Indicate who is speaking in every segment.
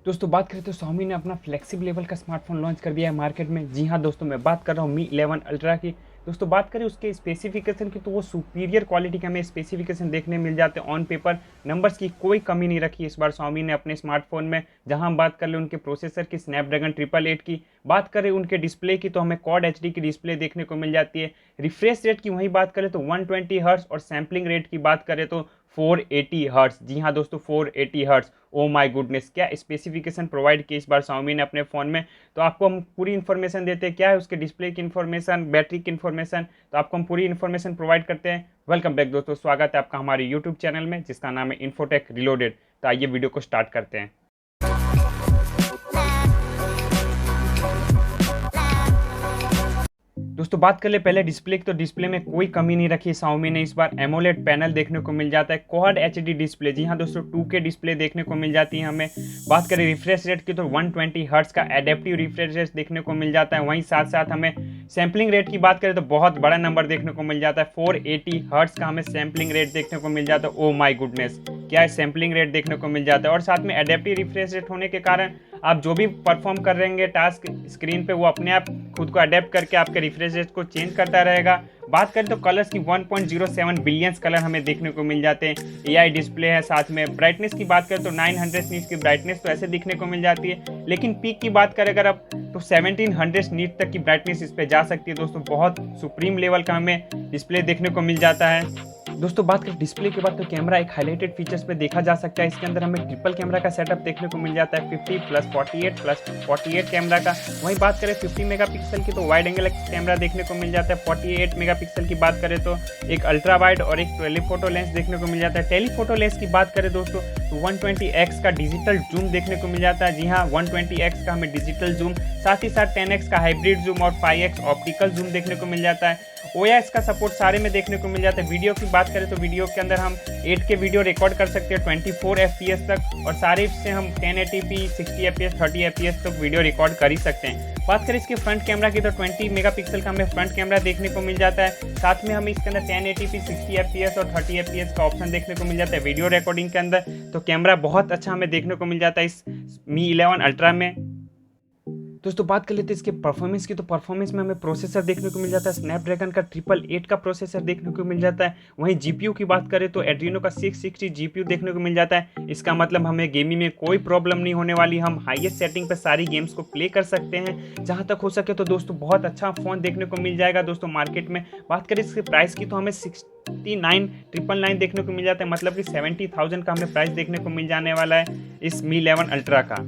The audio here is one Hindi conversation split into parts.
Speaker 1: दोस्तों बात करें तो Xiaomi ने अपना फ्लैगशिप लेवल का स्मार्टफोन लॉन्च कर दिया है मार्केट में। जी हाँ दोस्तों, मैं बात कर रहा हूँ Mi 11 अल्ट्रा की। दोस्तों बात करें उसके स्पेसिफिकेशन की तो वो सुपीरियर क्वालिटी के हमें स्पेसिफिकेशन देखने मिल जाते हैं। ऑन पेपर नंबर्स की कोई कमी नहीं रखी इस बार Xiaomi ने अपने स्मार्टफोन में। जहाँ हम बात कर ले उनके प्रोसेसर की स्नैपड्रैगन 888 की, बात करें उनके डिस्प्ले की तो हमें क्वाड HD की डिस्प्ले देखने को मिल जाती है। रिफ्रेश रेट की वहीं बात करें तो 120 हर्ट्ज और सैम्पलिंग रेट की बात करें तो 480 हर्ट्ज। जी हाँ दोस्तों, 480 हर्ट्ज। ओ माय गुडनेस, क्या स्पेसिफिकेशन प्रोवाइड की इस बार Xiaomi ने अपने फ़ोन में। तो आपको हम पूरी इन्फॉर्मेशन देते हैं, क्या है उसके डिस्प्ले की इन्फॉर्मेशन, बैटरी की इन्फॉर्मेशन, तो आपको हम पूरी इन्फॉर्मेशन प्रोवाइड करते हैं। वेलकम बैक दोस्तों, स्वागत है आपका हमारे यूट्यूब चैनल में जिसका नाम है इन्फोटेक रिलोडेड। तो आइए वीडियो को स्टार्ट करते हैं। दोस्तों बात कर ले पहले डिस्प्ले की, तो डिस्प्ले में कोई कमी नहीं रखी Xiaomi ने इस बार। एमोलेड पैनल देखने को मिल जाता है, क्वाड HD डिस्प्ले। जी हाँ दोस्तों, 2K डिस्प्ले देखने को मिल जाती है हमें। बात करें रिफ्रेश रेट की तो 120 हर्ट्ज का एडेप्टिव रिफ्रेश रेट देखने को मिल जाता है। वहीं साथ साथ हमें सैम्पलिंग रेट की बात करें तो बहुत बड़ा नंबर देखने को मिल जाता है। 480 हर्ट्ज का हमें सैम्पलिंग रेट देखने को मिल जाता है। ओ माई गुडनेस, क्या है सैम्पलिंग रेट देखने को मिल जाता है। और साथ में एडेप्टिव रिफ्रेश रेट होने के कारण आप जो भी परफॉर्म कर रहेंगे टास्क स्क्रीन पे, वो अपने आप खुद को अडेप्ट करके आपके रिफ्रेश रेट को चेंज करता रहेगा। बात करें तो कलर्स की 1.07 बिलियंस कलर हमें देखने को मिल जाते हैं। AI डिस्प्ले है। साथ में ब्राइटनेस की बात करें तो 900 नीट्स की ब्राइटनेस तो ऐसे दिखने को मिल जाती है, लेकिन पीक की बात करें अगर आप तो 1700 नीट तक की ब्राइटनेस इस पे जा सकती है। दोस्तों बहुत सुप्रीम लेवल का हमें डिस्प्ले देखने को मिल जाता है। दोस्तों बात करें डिस्प्ले के बाद तो कैमरा एक हाईलाइटेड फीचर्स पे देखा जा सकता है। इसके अंदर हमें ट्रिपल कैमरा का सेटअप देखने को मिल जाता है, 50+48+48 कैमरा का। वहीं बात करें 50 मेगापिक्सल की तो वाइड एंगल कैमरा देखने को मिल जाता है। 48 मेगापिक्सल की बात करें तो एक अल्ट्रा वाइड और एक टेलीफोटो लेंस देखने को मिल जाता है। टेलीफोटो लेंस की बात करें दोस्तों तो 120x का डिजिटल जूम देखने को मिल जाता है। जी हाँ, 120x का हमें डिजिटल जूम, साथ ही साथ 10x का हाइब्रिड जूम और 5x ऑप्टिकल जूम देखने को मिल जाता है। OIS का सपोर्ट सारे में देखने को मिल जाता है। वीडियो की बात करें तो वीडियो के अंदर हम 8K वीडियो रिकॉर्ड कर सकते हैं 24 FPS तक, और सारे से हम 1080p 60 FPS 30 FPS तक वीडियो रिकॉर्ड कर ही सकते हैं। बात करें इसके फ्रंट कैमरा की तो 20 मेगापिक्सल का हमें फ्रंट कैमरा देखने को मिल जाता है। साथ में हमें इसके अंदर 1080p 60 FPS और 30 FPS का ऑप्शन देखने को मिल जाता है वीडियो रिकॉर्डिंग के अंदर। तो कैमरा बहुत अच्छा हमें देखने को मिल जाता है इस Mi 11 अल्ट्रा में। दोस्तों बात कर लेते हैं इसके परफॉर्मेंस की, तो परफॉर्मेंस में हमें प्रोसेसर देखने को मिल जाता है स्नैपड्रैगन का 888 का प्रोसेसर देखने को मिल जाता है। वहीं जीपीयू की बात करें तो एड्रीनो का 660 जीपीयू देखने को मिल जाता है। इसका मतलब हमें गेमिंग में कोई प्रॉब्लम नहीं होने वाली, हम हाईएस्ट सेटिंग पर सारी गेम्स को प्ले कर सकते हैं जहाँ तक हो सके। तो दोस्तों बहुत अच्छा फ़ोन देखने को मिल जाएगा दोस्तों मार्केट में। बात करें इसके प्राइस की तो हमें 69,999 देखने को मिल जाता है, मतलब कि 70,000 का हमें प्राइस देखने को मिल जाने वाला है इस Mi 11 अल्ट्रा का।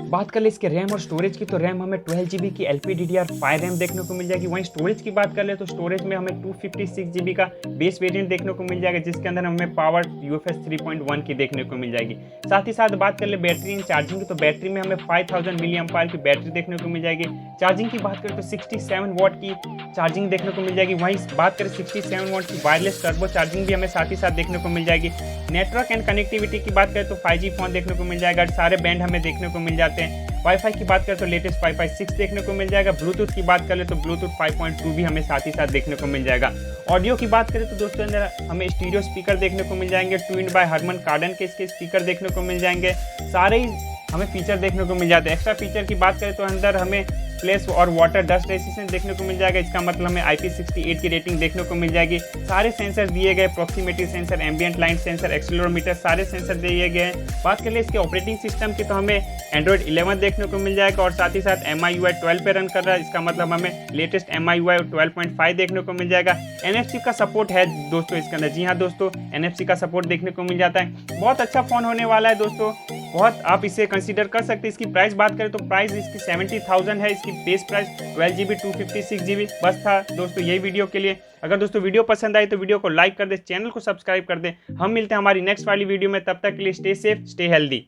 Speaker 1: बात कर ले इसके रैम और स्टोरेज की तो रैम हमें 12GB की LPDDR5 रैम देखने को मिल जाएगी। वहीं स्टोरेज की बात कर ले तो स्टोरेज में हमें 256GB का बेस वेरिएंट देखने को मिल जाएगा, जिसके अंदर हमें पावर UFS 3.1 की देखने को मिल जाएगी। साथ ही साथ बात कर ले बैटरी एंड चार्जिंग की तो बैटरी में हमें 5000 mAh की बैटरी देखने को मिल जाएगी। चार्जिंग की बात करें तो 67 वाट की चार्जिंग देखने को मिल जाएगी। वहीं बात करें 67 वाट की वायरलेस टर्बो चार्जिंग भी हमें साथ ही साथ देखने को मिल जाएगी। नेटवर्क एंड कनेक्टिविटी की बात करें तो 5G फोन देखने को मिल जाएगा, सारे बैंड हमें देखने को मिल जाते हैं। वाईफाई की बात करें तो लेटेस्ट वाईफाई 6 देखने को मिल जाएगा। ब्लूटूथ की बात करें तो ब्लूटूथ 5.2 भी हमें साथ ही साथ देखने को मिल जाएगा। ऑडियो की बात करें तो दोस्तों अंदर हमें स्टीरियो स्पीकर देखने को मिल जाएंगे, ट्विन्ड बाय हरमन कार्डन के इसके स्पीकर देखने को मिल जाएंगे। सारे ही हमें फीचर देखने को मिल जाते हैं। एक्स्ट्रा फीचर की बात करें तो अंदर हमें फ्लैश और वाटर डस्ट रेजिस्टेंस देखने को मिल जाएगा। इसका मतलब हमें IP68 की रेटिंग देखने को मिल जाएगी। सारे सेंसर दिए गए, proximity sensor, ambient light sensor, accelerometer, सारे सेंसर दिए गए हैं। बात कर ले इसके ऑपरेटिंग सिस्टम की तो हमें Android 11 देखने को मिल जाएगा, और साथ ही साथ MIUI 12 पे रन कर रहा है। इसका मतलब हमें लेटेस्ट MIUI 12.5 देखने को मिल जाएगा। NFC का सपोर्ट है दोस्तों इसके अंदर। जी हाँ दोस्तों, NFC का सपोर्ट देखने को मिल जाता है। बहुत अच्छा फ़ोन होने वाला है दोस्तों, बहुत आप इसे कंसीडर कर सकते हैं। इसकी प्राइस बात करें तो प्राइस इसकी 70,000 है। इसकी बेस प्राइस 12GB 256GB बस था दोस्तों यही वीडियो के लिए। अगर दोस्तों वीडियो पसंद आई तो वीडियो को लाइक कर दे, चैनल को सब्सक्राइब कर दे। हम मिलते हैं हमारी नेक्स्ट वाली वीडियो में, तब तक के लिए स्टे सेफ, स्टे हेल्दी।